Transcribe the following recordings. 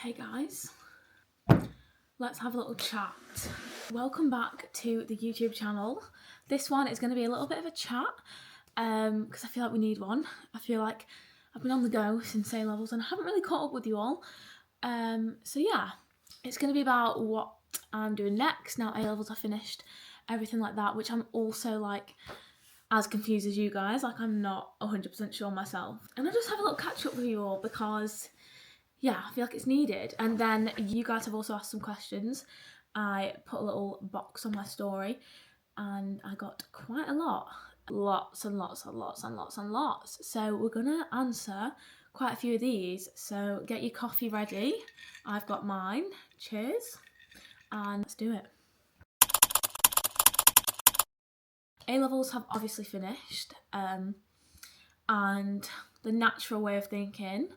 Hey guys, let's have a little chat. Welcome back to the YouTube channel. This one is going to be a little bit of a chat because I feel like we need one. I feel like I've been on the go since A-levels and I haven't really caught up with you all. So yeah, it's going to be about what I'm doing next now A-levels are finished, everything like that, which I'm also like as confused as you guys. Like I'm not 100% sure myself. And I just have a little catch up with you all because yeah, I feel like it's needed. And then you guys have also asked some questions. I put a little box on my story and I got quite a lot. Lots and lots and lots and lots and lots. So we're gonna answer quite a few of these. So get your coffee ready. I've got mine. Cheers. And let's do it. A-levels have obviously finished. And the natural way of thinking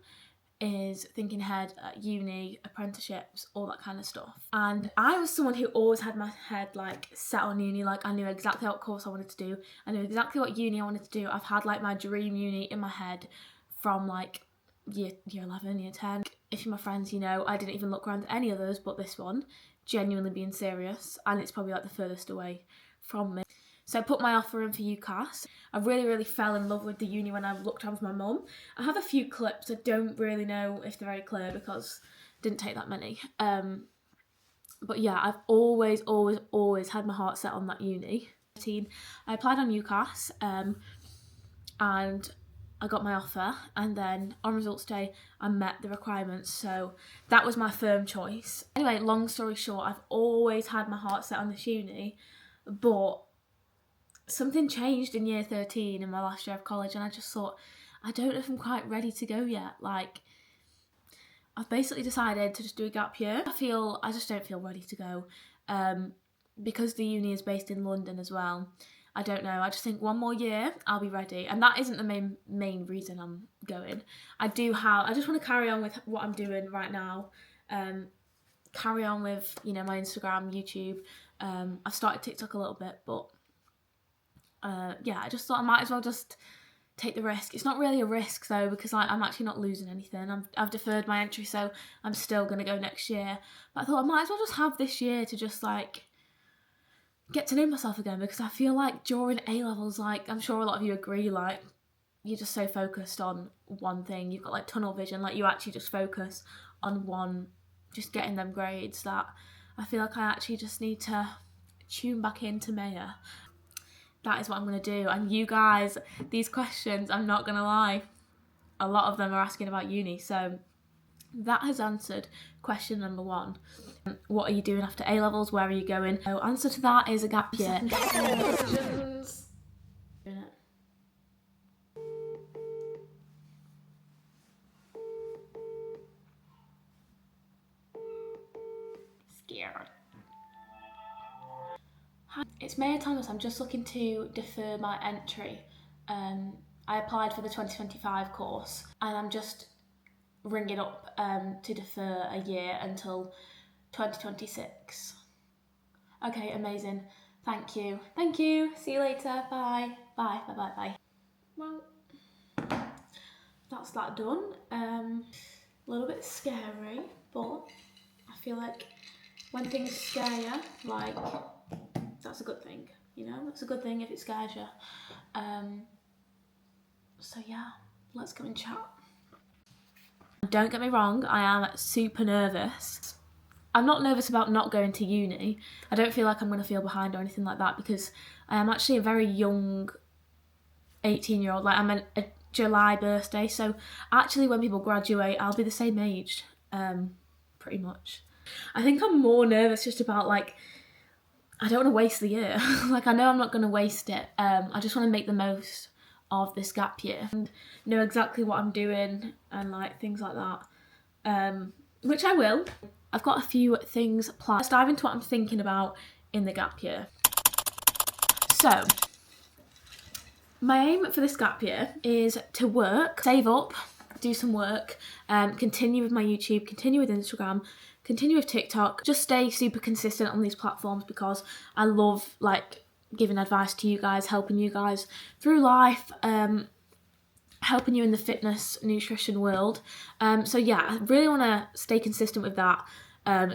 is thinking ahead at uni, apprenticeships, all that kind of stuff. And I was someone who always had my head like set on uni. Like I knew exactly what course I wanted to do. I knew exactly what uni I wanted to do. I've had like my dream uni in my head from like year 11, year 10. If you're my friends, you know I didn't even look around at any others but this one, genuinely being serious, and it's probably like the furthest away from me. So I put my offer in for UCAS. I really fell in love with the uni when I looked around with my mum. I have a few clips. I don't really know if they're very clear because I didn't take that many. But yeah, I've always had my heart set on that uni. I applied on UCAS and I got my offer, and then on results day I met the requirements, so that was my firm choice. Anyway, long story short, I've always had my heart set on this uni, but something changed in year 13 in my last year of college, and I just thought, I don't know if I'm quite ready to go yet. Like, I've basically decided to just do a gap year. I just don't feel ready to go because the uni is based in London as well. I don't know, I just think one more year I'll be ready, and that isn't the main reason I'm going. I just want to carry on with what I'm doing right now, carry on with, you know, my Instagram, YouTube. I've started TikTok a little bit, but yeah, I just thought I might as well just take the risk. It's not really a risk though, because I'm actually not losing anything. I've deferred my entry, so I'm still going to go next year. But I thought I might as well just have this year to just like get to know myself again, because I feel like during A-levels, like I'm sure a lot of you agree, like you're just so focused on one thing. You've got like tunnel vision, like you actually just focus on one, just getting them grades, that I feel like I actually just need to tune back into Maya. That is what I'm going to do. And you guys, these questions, I'm not going to lie, a lot of them are asking about uni. So that has answered question number 1. What are you doing after A-levels? Where are you going? So answer to that is a gap year. Questions. Scared. It's Maya Thomas. I'm just looking to defer my entry. I applied for the 2025 course and I'm just ringing up to defer a year until 2026. Okay, amazing. Thank you. Thank you. See you later. Bye. Bye. Bye. Bye. Bye. Well, that's that done. A little bit scary, but I feel like when things scare you, like, that's a good thing, you know? It's a good thing if it scares you. So yeah, let's go and chat. Don't get me wrong, I am super nervous. I'm not nervous about not going to uni. I don't feel like I'm going to feel behind or anything like that, because I am actually a very young 18-year-old. Like I'm a July birthday, so actually when people graduate, I'll be the same age, pretty much. I think I'm more nervous just about like, I don't want to waste the year. Like I know I'm not going to waste it. I just want to make the most of this gap year and know exactly what I'm doing and like things like that, which I will. I've got a few things planned. Let's dive into what I'm thinking about in the gap year. So my aim for this gap year is to work, save up, do some work, continue with my YouTube, continue with Instagram, continue with TikTok, just stay super consistent on these platforms because I love like giving advice to you guys, helping you guys through life, helping you in the fitness nutrition world. So yeah, I really want to stay consistent with that.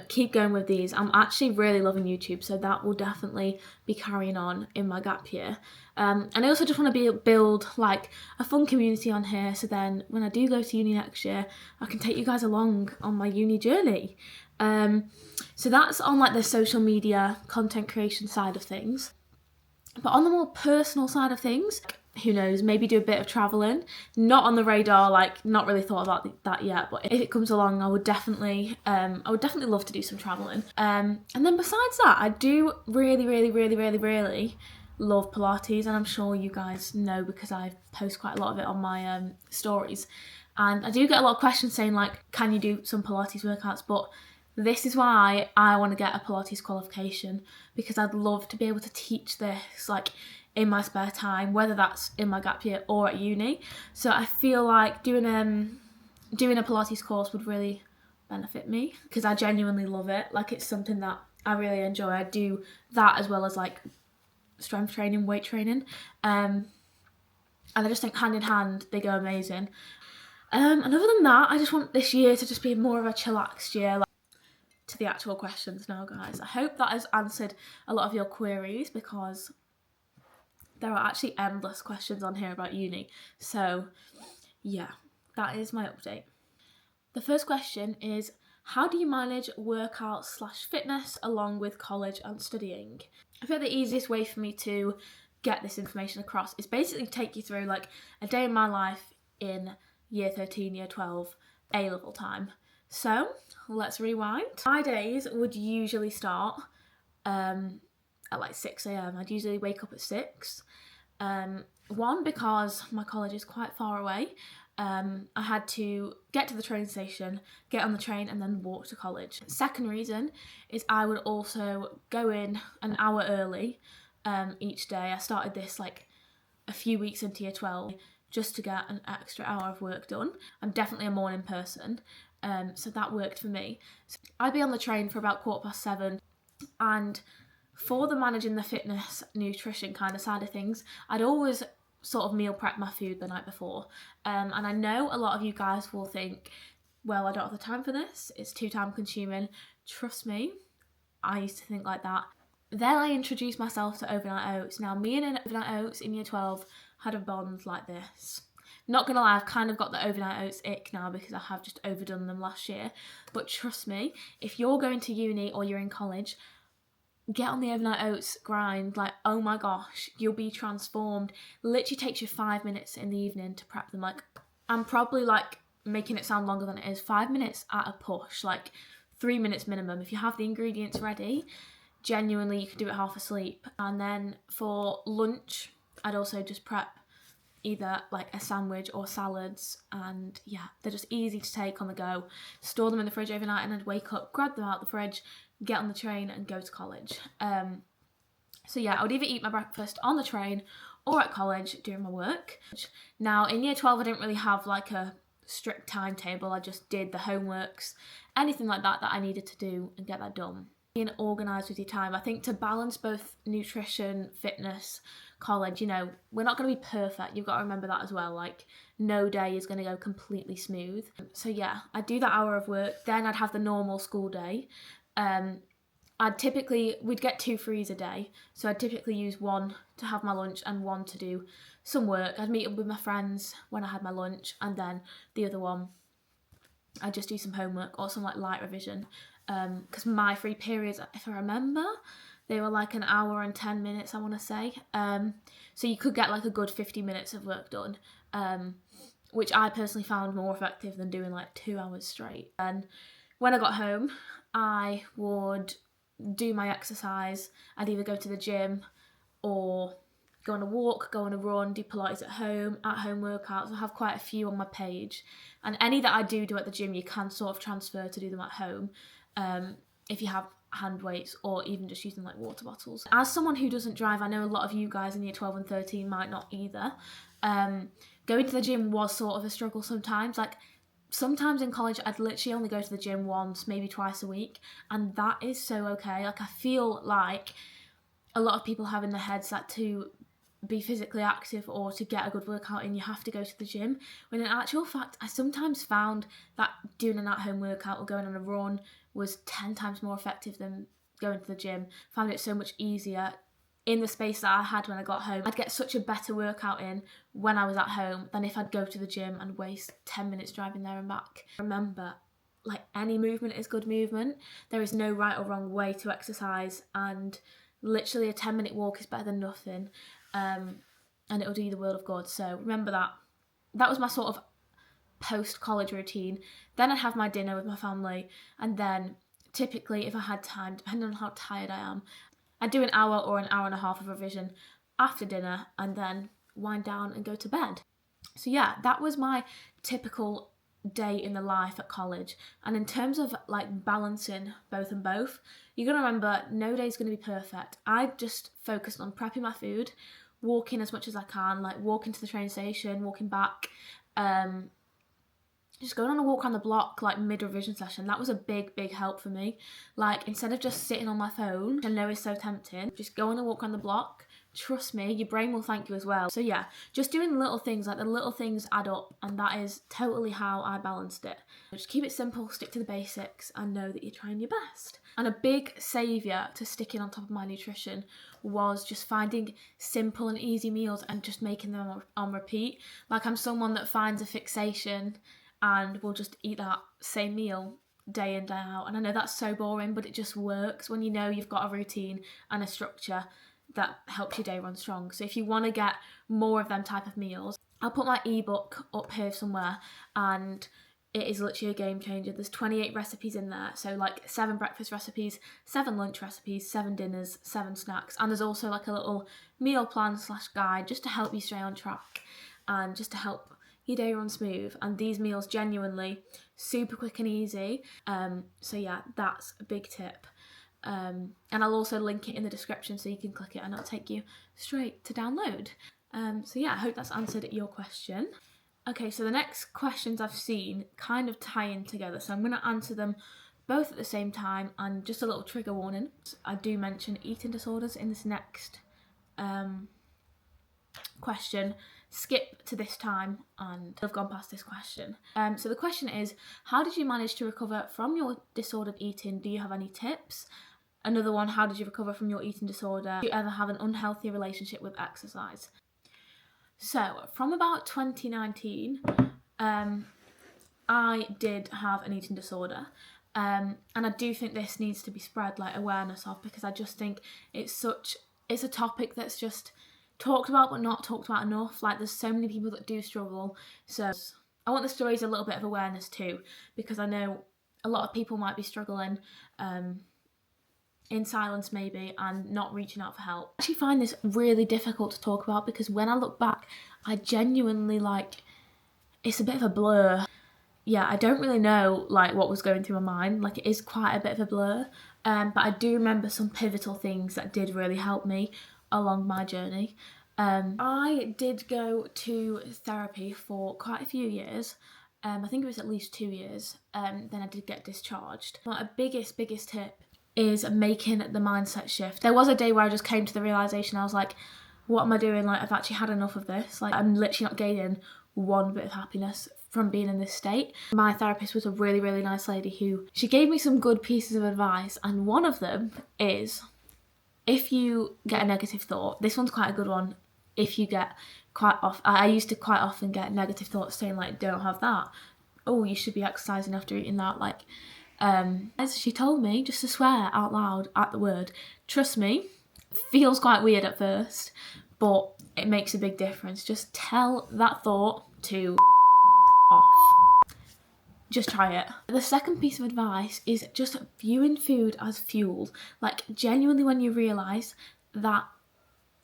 Keep going with these. I'm actually really loving YouTube, so that will definitely be carrying on in my gap year. And I also just want to build like a fun community on here, so then when I do go to uni next year, I can take you guys along on my uni journey. So that's on like the social media content creation side of things. But on the more personal side of things, who knows, maybe do a bit of travelling. Not on the radar, like not really thought about that yet, but if it comes along, I would definitely love to do some travelling. And then besides that, I do really love Pilates, and I'm sure you guys know because I post quite a lot of it on my stories. And I do get a lot of questions saying like, can you do some Pilates workouts? But this is why I want to get a Pilates qualification, because I'd love to be able to teach this like in my spare time, whether that's in my gap year or at uni. So I feel like doing a Pilates course would really benefit me, because I genuinely love it. Like, it's something that I really enjoy. I do that as well as like strength training, weight training, and I just think hand in hand they go amazing. And other than that, I just want this year to just be more of a chillaxed year. Like, to the actual questions now, guys. I hope that has answered a lot of your queries, because there are actually endless questions on here about uni. So yeah, that is my update. The first question is, how do you manage workout/fitness along with college and studying? I feel the easiest way for me to get this information across is basically take you through like a day in my life in year 13, year 12, A-level time. So let's rewind. My days would usually start at like 6 a.m. I'd usually wake up at 6. One, because my college is quite far away. I had to get to the train station, get on the train, and then walk to college. Second reason is I would also go in an hour early each day. I started this like a few weeks into year 12 just to get an extra hour of work done. I'm definitely a morning person, so that worked for me. So I'd be on the train for about 7:15, and for the managing the fitness, nutrition kind of side of things, I'd always sort of meal prep my food the night before. And I know a lot of you guys will think, well, I don't have the time for this, it's too time consuming. Trust me, I used to think like that. Then I introduced myself to overnight oats. Now, me and overnight oats in year 12 had a bond like this. Not gonna lie, I've kind of got the overnight oats ick now because I have just overdone them last year. But trust me, if you're going to uni or you're in college, get on the overnight oats grind. Like, oh my gosh, you'll be transformed. Literally takes you 5 minutes in the evening to prep them. Like, I'm probably like making it sound longer than it is. 5 minutes at a push, like 3 minutes minimum. If you have the ingredients ready, genuinely you can do it half asleep. And then for lunch, I'd also just prep either like a sandwich or salads, and yeah, they're just easy to take on the go. Store them in the fridge overnight, and I'd wake up, grab them out the fridge, get on the train and go to college. So yeah, I would either eat my breakfast on the train or at college doing my work. Now in year 12 I didn't really have like a strict timetable. I just did the homeworks, anything like that I needed to do, and get that done. Being organised with your time, I think, to balance both nutrition, fitness, college, you know, we're not going to be perfect. You've got to remember that as well. Like, no day is going to go completely smooth. So yeah, I'd do that hour of work, then I'd have the normal school day. We'd get 2 frees a day, so I'd typically use one to have my lunch and one to do some work. I'd meet up with my friends when I had my lunch, and then the other one I'd just do some homework or some like light revision, because my free periods, if I remember, they were like an hour and 10 minutes, I want to say. So you could get like a good 50 minutes of work done, which I personally found more effective than doing like 2 hours straight. And when I got home, I would do my exercise. I'd either go to the gym or go on a walk, go on a run, do Pilates at home workouts. I have quite a few on my page, and any that I do at the gym you can sort of transfer to do them at home, if you have hand weights or even just using like water bottles. As someone who doesn't drive, I know a lot of you guys in year 12 and 13 might not either. Going to the gym was sort of a struggle sometimes. Like, sometimes in college I'd literally only go to the gym once, maybe twice a week, and that is so okay. Like, I feel like a lot of people have in their heads that to be physically active or to get a good workout in, you have to go to the gym. When in actual fact, I sometimes found that doing an at-home workout or going on a run was 10 times more effective than going to the gym. Found it so much easier in the space that I had when I got home. I'd get such a better workout in when I was at home than if I'd go to the gym and waste 10 minutes driving there and back. Remember, like, any movement is good movement. There is no right or wrong way to exercise, and literally a 10-minute walk is better than nothing. And it'll do you the world of good. So remember that. That was my sort of post-college routine. Then I'd have my dinner with my family, and then typically, if I had time, depending on how tired I am, I'd do an hour or an hour and a half of revision after dinner and then wind down and go to bed. So yeah, that was my typical day in the life at college. And in terms of like balancing both and both, you're going to remember no day's going to be perfect. I just focused on prepping my food, walking as much as I can, like walking to the train station, walking back, just going on a walk around the block, like mid-revision session. That was a big help for me. Like, instead of just sitting on my phone, which I know is so tempting, just go on a walk around the block. Trust me, your brain will thank you as well. So yeah, just doing little things, like the little things add up, and that is totally how I balanced it. Just keep it simple, stick to the basics, and know that you're trying your best. And a big saviour to sticking on top of my nutrition was just finding simple and easy meals and just making them on repeat. Like, I'm someone that finds a fixation and will just eat that same meal day in, day out. And I know that's so boring, but it just works when you know you've got a routine and a structure that helps your day run strong. So if you want to get more of them type of meals, I'll put my ebook up here somewhere, and it is literally a game changer. There's 28 recipes in there. So like 7 breakfast recipes, 7 lunch recipes, 7 dinners, 7 snacks. And there's also like a little meal plan / guide just to help you stay on track and just to help your day run smooth. And these meals genuinely super quick and easy. So yeah, that's a big tip. And I'll also link it in the description so you can click it and it'll take you straight to download. So yeah, I hope that's answered your question. Okay, so the next questions I've seen kind of tie in together, so I'm going to answer them both at the same time. And just a little trigger warning, I do mention eating disorders in this next question. Skip to this time and I've gone past this question. So the question is, how did you manage to recover from your disordered eating? Do you have any tips? Another one, how did you recover from your eating disorder? Do you ever have an unhealthy relationship with exercise? So from about 2019, I did have an eating disorder. And I do think this needs to be spread, like, awareness of, because I just think it's a topic that's just talked about but not talked about enough. Like, there's so many people that do struggle, so I want this to raise a little bit of awareness too, because I know a lot of people might be struggling in silence maybe and not reaching out for help. I actually find this really difficult to talk about because when I look back, I genuinely, like, it's a bit of a blur. Yeah, I don't really know like what was going through my mind. Like, it is quite a bit of a blur, but I do remember some pivotal things that did really help me along my journey. I did go to therapy for quite a few years. I think it was at least 2 years. Then I did get discharged. My biggest tip is making the mindset shift. There was a day where I just came to the realisation, I was like, what am I doing? Like, I've actually had enough of this. Like, I'm literally not gaining one bit of happiness from being in this state. My therapist was a really nice lady she gave me some good pieces of advice, and one of them is, if you get a negative thought, this one's quite a good one. If you get I used to quite often get negative thoughts saying like, don't have that. Oh, you should be exercising after eating that. Like, as she told me just to swear out loud at the word. Trust me, feels quite weird at first, but it makes a big difference. Just tell that thought to off. Just try it. The second piece of advice is just viewing food as fuel. Like, genuinely, when you realise that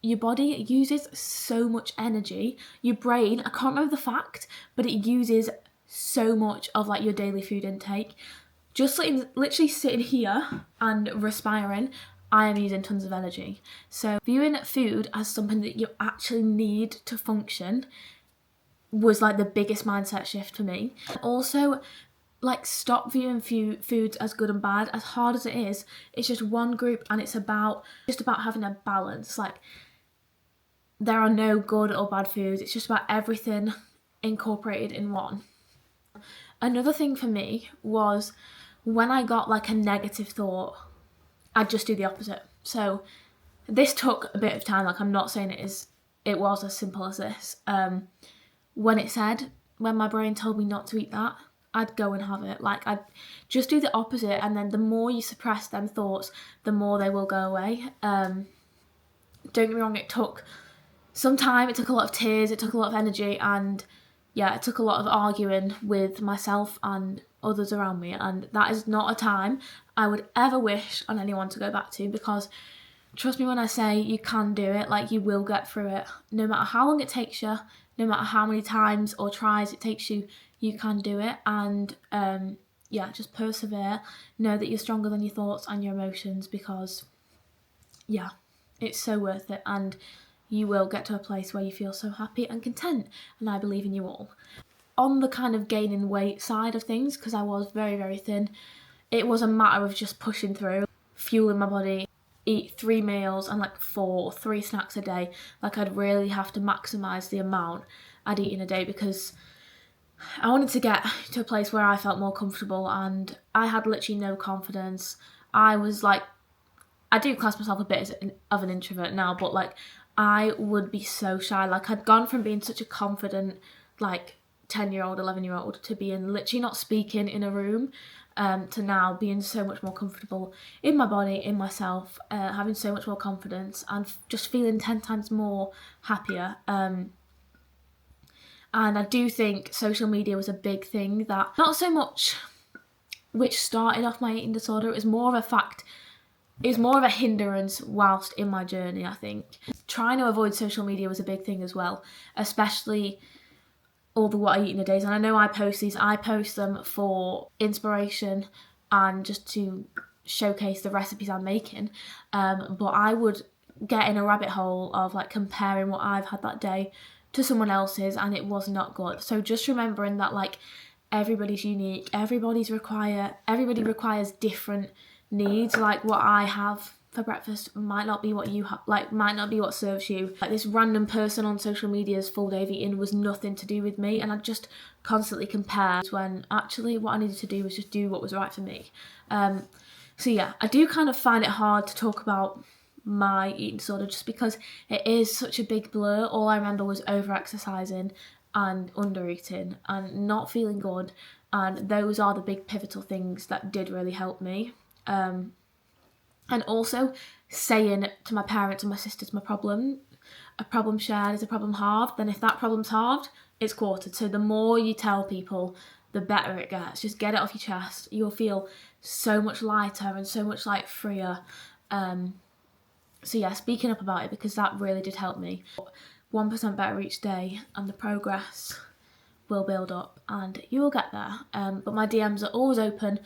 your body uses so much energy, your brain, I can't remember the fact, but it uses so much of like your daily food intake. Just literally sitting here and respiring, I am using tons of energy. So viewing food as something that you actually need to function was like the biggest mindset shift for me. Also, like, stop viewing foods as good and bad. As hard as it is, it's just one group, and it's just about having a balance. Like, there are no good or bad foods. It's just about everything incorporated in one. Another thing for me was when I got like a negative thought, I'd just do the opposite. So this took a bit of time. Like, I'm not saying it was as simple as this. When my brain told me not to eat that, I'd go and have it. Like, I'd just do the opposite, and then the more you suppress them thoughts, the more they will go away. Don't get me wrong, it took some time, it took a lot of tears, it took a lot of energy, and yeah, it took a lot of arguing with myself and others around me, and that is not a time I would ever wish on anyone to go back to, because trust me when I say you can do it. Like, you will get through it. No matter how long it takes you, no matter how many times or tries it takes you, you can do it. And yeah, just persevere. Know that you're stronger than your thoughts and your emotions, because yeah, it's so worth it, and you will get to a place where you feel so happy and content, and I believe in you all. On the kind of gaining weight side of things, because I was very, very thin, it was a matter of just pushing through, fueling my body, eat 3 meals and like 3 snacks a day. Like, I'd really have to maximise the amount I'd eat in a day, because I wanted to get to a place where I felt more comfortable, and I had literally no confidence. I was like, I do class myself a bit as of an introvert now, but like, I would be so shy. Like, I'd gone from being such a confident, like, 10-year-old, 11-year-old to being literally not speaking in a room, to now being so much more comfortable in my body, in myself, having so much more confidence, and just feeling 10 times more happier. And I do think social media was a big thing that, not so much which started off my eating disorder, it was more of a fact. It was more of a hindrance whilst in my journey, I think. Trying to avoid social media was a big thing as well, especially all the what I eat in a days. And I know I post them for inspiration and just to showcase the recipes I'm making. But I would get in a rabbit hole of like comparing what I've had that day to someone else's, and it was not good. So just remembering that, like, everybody's unique, everybody requires different needs. Like, what I have for breakfast might not be what you have, like, might not be what serves you. Like, this random person on social media's full day of eating was nothing to do with me, and I'd just constantly compare, when actually what I needed to do was just do what was right for me. So yeah, I do kind of find it hard to talk about my eating disorder, just because it is such a big blur. All I remember was over exercising and under eating and not feeling good, and those are the big pivotal things that did really help me. And also saying to my parents and my sisters my problem, a problem shared is a problem halved. Then if that problem's halved, it's quartered. So the more you tell people, the better it gets. Just get it off your chest. You'll feel so much lighter and so much like freer. So yeah, speaking up about it, because that really did help me. 1% better each day, and the progress will build up, and you will get there. But my DMs are always open.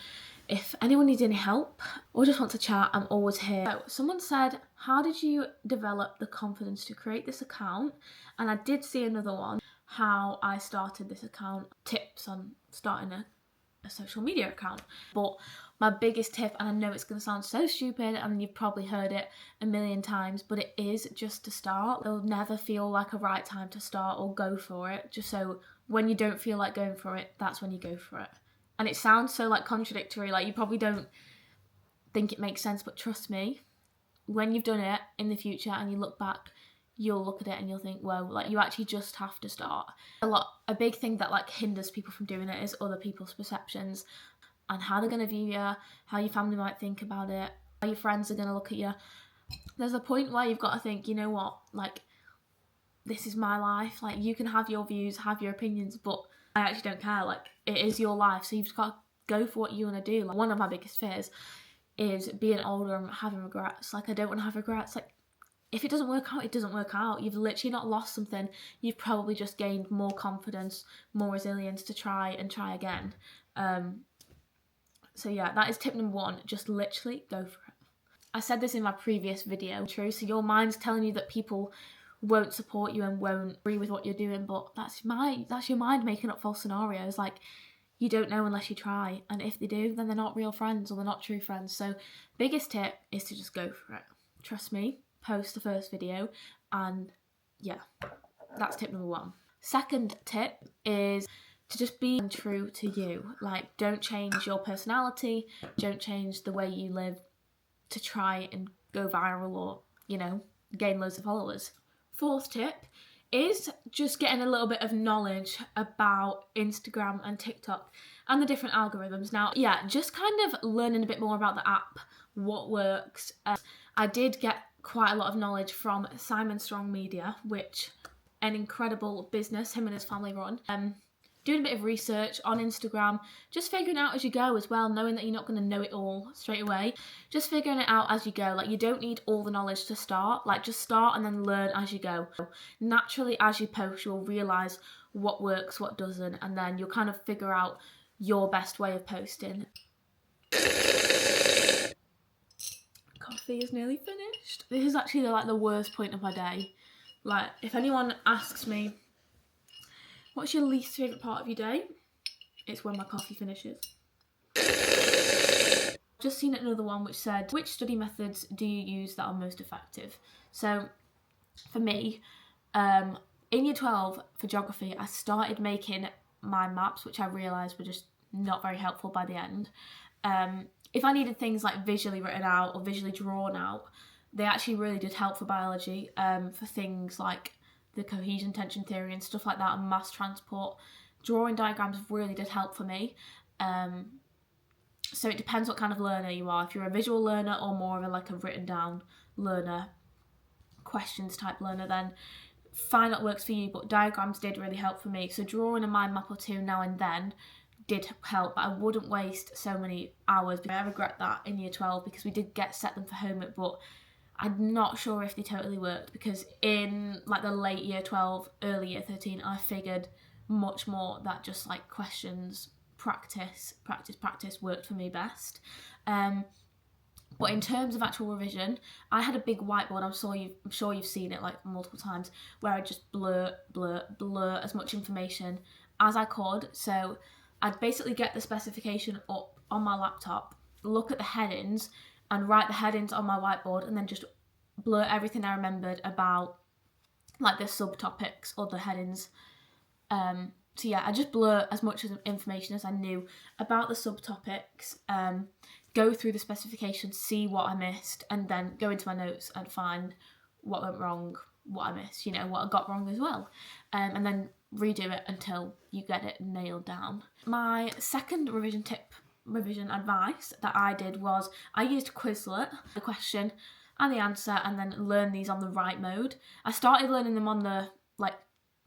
If anyone needs any help or just wants to chat, I'm always here. So someone said, how did you develop the confidence to create this account? And I did see another one, how I started this account, tips on starting a social media account. But my biggest tip, and I know it's going to sound so stupid and you've probably heard it a million times, but it is just to start. It'll never feel like a right time to start or go for it. Just so when you don't feel like going for it, that's when you go for it. And it sounds so like contradictory, like you probably don't think it makes sense, but trust me, when you've done it in the future and you look back, you'll look at it and you'll think, whoa, like you actually just have to start. A big thing that like hinders people from doing it is other people's perceptions and how they're going to view you, how your family might think about it, how your friends are going to look at you. There's a point where you've got to think, you know what, like, this is my life. Like, you can have your views, have your opinions, but I actually don't care. Like, it is your life, so you've just got to go for what you want to do. Like, one of my biggest fears is being older and having regrets. Like, I don't want to have regrets. Like, if it doesn't work out, it doesn't work out. You've literally not lost something. You've probably just gained more confidence, more resilience to try and try again. So yeah, that is tip number 1. Just literally go for it. I said this in my previous video. True. So your mind's telling you that people won't support you and won't agree with what you're doing, but that's your mind making up false scenarios. Like, you don't know unless you try, and if they do, then they're not real friends or they're not true friends. So biggest tip is to just go for it. Trust me, post the first video and yeah, that's tip number 1. Second tip is to just be true to you. Like, don't change your personality, don't change the way you live to try and go viral or, you know, gain loads of followers. Fourth tip is just getting a little bit of knowledge about Instagram and TikTok and the different algorithms. Now, yeah, just kind of learning a bit more about the app, what works. I did get quite a lot of knowledge from Simon Strong Media, which an incredible business him and his family run. Doing a bit of research on Instagram, just figuring out as you go as well, knowing that you're not going to know it all straight away. Just figuring it out as you go. Like, you don't need all the knowledge to start. Like, just start and then learn as you go. Naturally, as you post, you'll realise what works, what doesn't, and then you'll kind of figure out your best way of posting. Coffee is nearly finished. This is actually like the worst point of my day. Like, if anyone asks me, what's your least favourite part of your day? It's when my coffee finishes. Just seen another one which said, which study methods do you use that are most effective? So for me, in year 12 for geography, I started making my maps, which I realised were just not very helpful by the end. If I needed things like visually written out or visually drawn out, they actually really did help for biology, for things like the cohesion tension theory and stuff like that, and mass transport. Drawing diagrams really did help for me. So it depends what kind of learner you are. If you're a visual learner or more of a written down learner, questions type learner, then find what works for you. But diagrams did really help for me. So drawing a mind map or two now and then did help, but I wouldn't waste so many hours. I regret that in year 12 because we did set them for homework, but I'm not sure if they totally worked, because in the late year 12, early year 13, I figured much more that just questions, practice worked for me best. But in terms of actual revision, I had a big whiteboard. I'm sure you've seen it multiple times, where I just blur as much information as I could. So I'd basically get the specification up on my laptop, look at the headings, and write the headings on my whiteboard, and then just blur everything I remembered about the subtopics or the headings. So yeah, I just blur as much information as I knew about the subtopics, go through the specification, see what I missed, and then go into my notes and find what went wrong, what I missed, what I got wrong as well. And then redo it until you get it nailed down. My second revision advice that I did was I used Quizlet, the question and the answer, and then learn these on the write mode. I started learning them on the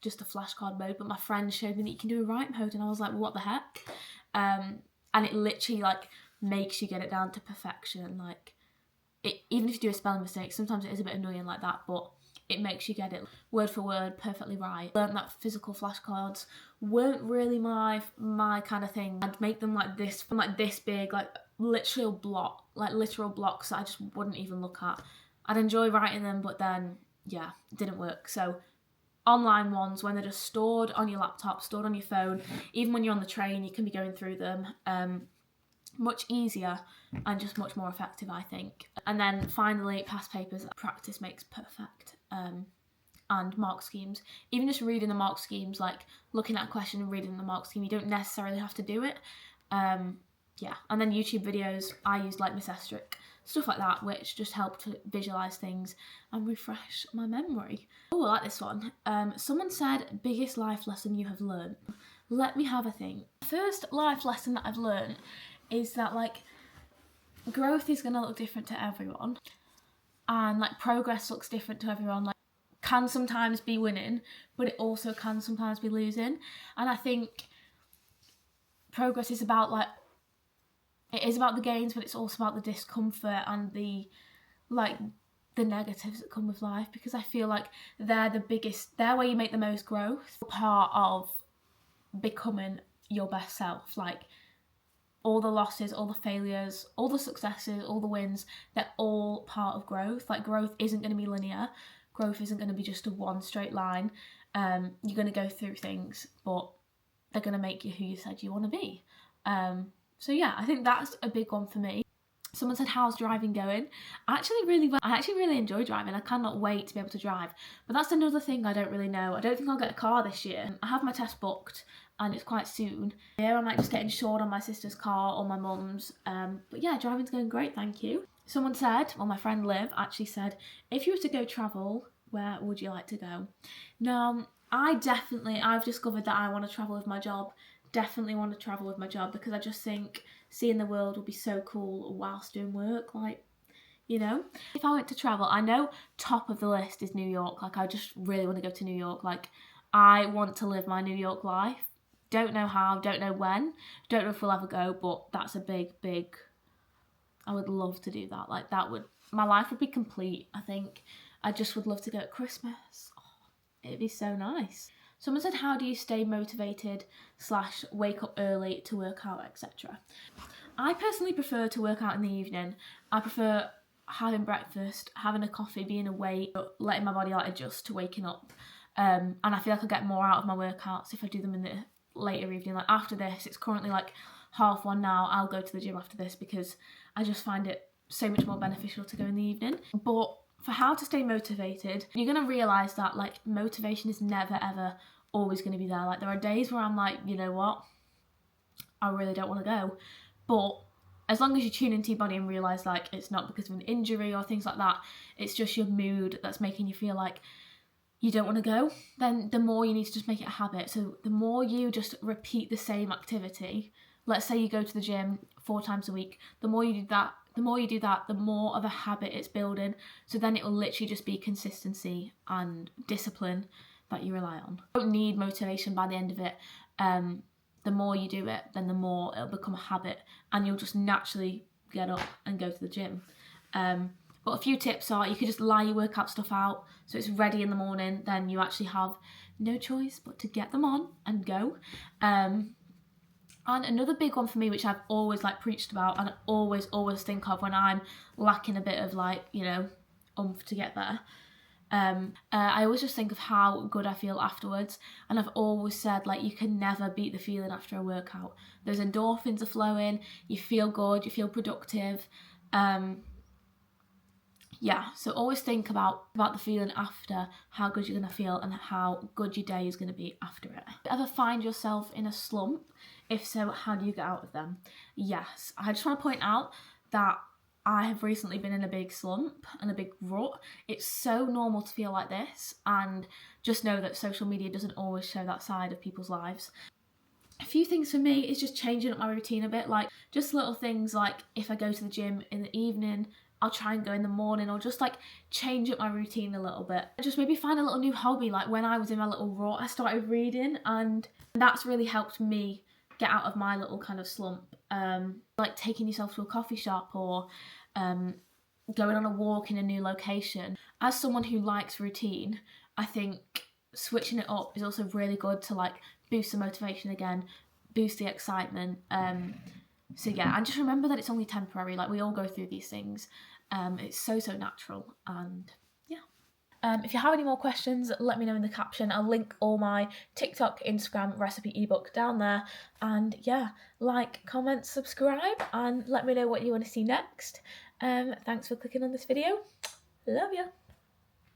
just the flashcard mode, but my friend showed me that you can do a write mode, and I was like, what the heck? And it literally makes you get it down to perfection. Even if you do a spelling mistake, sometimes it is a bit annoying like that, but it makes you get it word for word perfectly right. Learned that physical flashcards weren't really my kind of thing. I'd make them this big, literal blocks that I just wouldn't even look at. I'd enjoy writing them, but then yeah, it didn't work. So online ones, when they're just stored on your laptop, stored on your phone, even when you're on the train, you can be going through them. Much easier and just much more effective, I think. And then finally, past papers. Practice makes perfect. And mark schemes. Even just reading the mark schemes, looking at a question and reading the mark scheme, you don't necessarily have to do it. Yeah, and then YouTube videos, I used Miss Estrick, stuff like that, which just help to visualise things and refresh my memory. Oh, I like this one. Someone said, biggest life lesson you have learned. Let me have a think. The first life lesson that I've learned is that growth is going to look different to everyone, and progress looks different to everyone. Can sometimes be winning, but it also can sometimes be losing. And I think progress is about it is about the gains, but it's also about the discomfort and the negatives that come with life, because I feel they're where you make the most growth. Part of becoming your best self, all the losses, all the failures, all the successes, all the wins, they're all part of growth. Growth isn't going to be linear. Growth isn't going to be just a one straight line. You're going to go through things, but they're going to make you who you said you want to be. So yeah, I think that's a big one for me. Someone said, how's driving going? Actually really well. I actually really enjoy driving. I cannot wait to be able to drive. But that's another thing I don't really know. I don't think I'll get a car this year. I have my test booked and it's quite soon. Yeah, I might just get insured on my sister's car or my mum's. But yeah, driving's going great, thank you. Someone said, well, my friend Liv actually said, if you were to go travel, where would you like to go? Now, I've discovered that I want to travel with my job. Definitely want to travel with my job because I just think seeing the world would be so cool whilst doing work, like, you know. If I went to travel, I know top of the list is New York. Like, I just really want to go to New York. Like, I want to live my New York life. Don't know how, don't know when, don't know if we'll ever go, but that's a big, I would love to do that. Like, my life would be complete, I think. I just would love to go at Christmas. Oh, it'd be so nice. Someone said, how do you stay motivated / wake up early to work out, etc.? I personally prefer to work out in the evening. I prefer having breakfast, having a coffee, being awake, letting my body like adjust to waking up. And I feel like I get more out of my workouts if I do them in the later evening. Like after this, it's currently like 1:30 now. I'll go to the gym after this because I just find it so much more beneficial to go in the evening. But for how to stay motivated, you're going to realise that like motivation is never ever always going to be there. Like there are days where I'm like, you know what, I really don't want to go. But as long as you tune into your body and realise like it's not because of an injury or things like that, it's just your mood that's making you feel like you don't want to go, then the more you need to just make it a habit. So the more you just repeat the same activity, let's say you go to the gym 4 times a week, the more you do that, the more of a habit it's building. So then it will literally just be consistency and discipline that you rely on. You don't need motivation by the end of it. The more you do it, then the more it'll become a habit and you'll just naturally get up and go to the gym. But a few tips are you could just lie your workout stuff out so it's ready in the morning, then you actually have no choice but to get them on and go. And another big one for me, which I've always like preached about and always think of when I'm lacking a bit of like, you know, oomph to get there. I always just think of how good I feel afterwards, and I've always said like you can never beat the feeling after a workout. Those endorphins are flowing, you feel good, you feel productive. Yeah, so always think about the feeling after, how good you're going to feel and how good your day is going to be after it. Do you ever find yourself in a slump? If so, how do you get out of them? Yes, I just want to point out that I have recently been in a big slump and a big rut. It's so normal to feel like this, and just know that social media doesn't always show that side of people's lives. A few things for me is just changing up my routine a bit, like just little things like if I go to the gym in the evening, I'll try and go in the morning, or just like change up my routine a little bit. Just maybe find a little new hobby. Like when I was in my little rut, I started reading, and that's really helped me get out of my little kind of slump. Like taking yourself to a coffee shop or going on a walk in a new location. As someone who likes routine, I think switching it up is also really good to like boost the motivation again, boost the excitement. So yeah, and just remember that it's only temporary. Like we all go through these things. It's so natural, and yeah. If you have any more questions, let me know in the caption. I'll link all my TikTok, Instagram recipe ebook down there. And yeah, like, comment, subscribe, and let me know what you want to see next. Thanks for clicking on this video. Love ya.